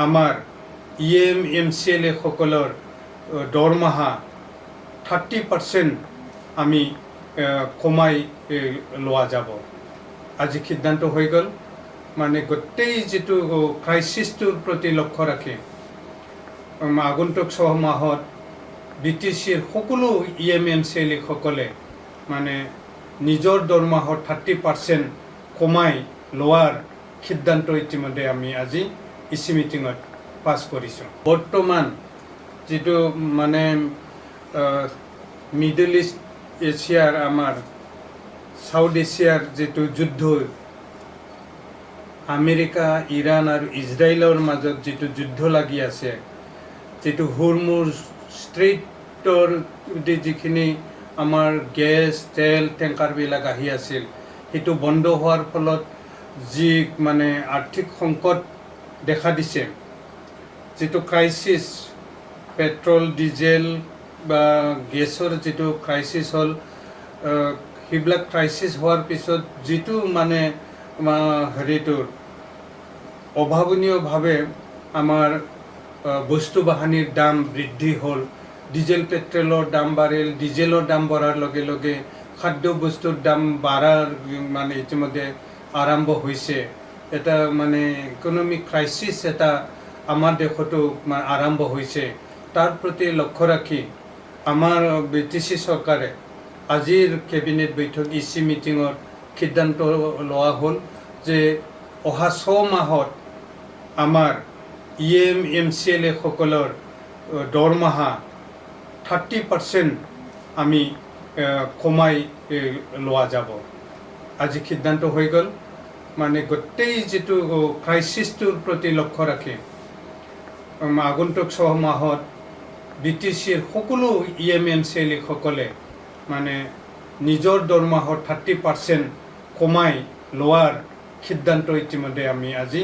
আমাৰ EMCLA সকলৰ দৰমহা 30% আমি কমাই লোৱা যাব। আজি সিদ্ধান্ত হৈ গ'ল। মানে গোটেই যিটো ক্ৰাইচিছটোৰ প্ৰতি লক্ষ্য ৰাখি আগন্তুক 6 মাহত BTCৰ সকলো EMCLA সকলে মানে নিজৰ দৰমহাৰ 30% কমাই লোৱাৰ সিদ্ধান্ত ইতিমধ্যে আমি আজি EC মিটিঙত পাছ কৰিছোঁ। বৰ্তমান যিটো মানে মিডল ইষ্ট এছিয়াৰ আমাৰ সাউথ এছিয়াৰ যিটো যুদ্ধ, আমেৰিকা, ইৰাণ আৰু ইজৰাইলৰ মাজত যিটো যুদ্ধ লাগি আছে, যিটো হৰমুজ ষ্ট্ৰেইটৰ যিখিনি আমাৰ গেছ তেল টেংকাৰবিলাক আহি আছিল, সেইটো বন্ধ হোৱাৰ ফলত যি মানে আৰ্থিক সংকট দেখা দিছে, যিটো ক্ৰাইচিছ পেট্ৰল ডিজেল বা গেছৰ যিটো ক্ৰাইচিছ হ'ল, সেইবিলাক ক্ৰাইচিছ হোৱাৰ পিছত যিটো মানে হেৰিটোৰ অভাৱনীয়ভাৱে আমাৰ বস্তু বাহানিৰ দাম বৃদ্ধি হ'ল। ডিজেল পেট্ৰলৰ দাম বাঢ়িল, ডিজেলৰ দাম বঢ়াৰ লগে লগে খাদ্য বস্তুৰ দাম বাঢ়াৰ মানে ইতিমধ্যে আৰম্ভ হৈছে। এটা মানে ইকনমিক ক্ৰাইচিছ এটা আমাৰ দেশতো আৰম্ভ হৈছে। তাৰ প্ৰতি লক্ষ্য ৰাখি আমাৰ BTC চৰকাৰে আজিৰ কেবিনেট বৈঠক EC মিটিঙৰ সিদ্ধান্ত লোৱা হ'ল যে অহা 6 মাহত আমাৰ EMCLA সকলৰ দৰমহা 30% আমি কমাই লোৱা যাব। আজি সিদ্ধান্ত হৈ গ'ল। মানে গোটেই যিটো ক্ৰাইচিছটোৰ প্ৰতি লক্ষ্য ৰাখি আগন্তুক 6 মাহত BTCৰ সকলো EMCLA সকলে মানে নিজৰ দৰমহাৰ 30% কমাই লোৱাৰ সিদ্ধান্ত ইতিমধ্যে আমি আজি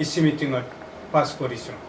EC মিটিঙত পাছ কৰিছোঁ।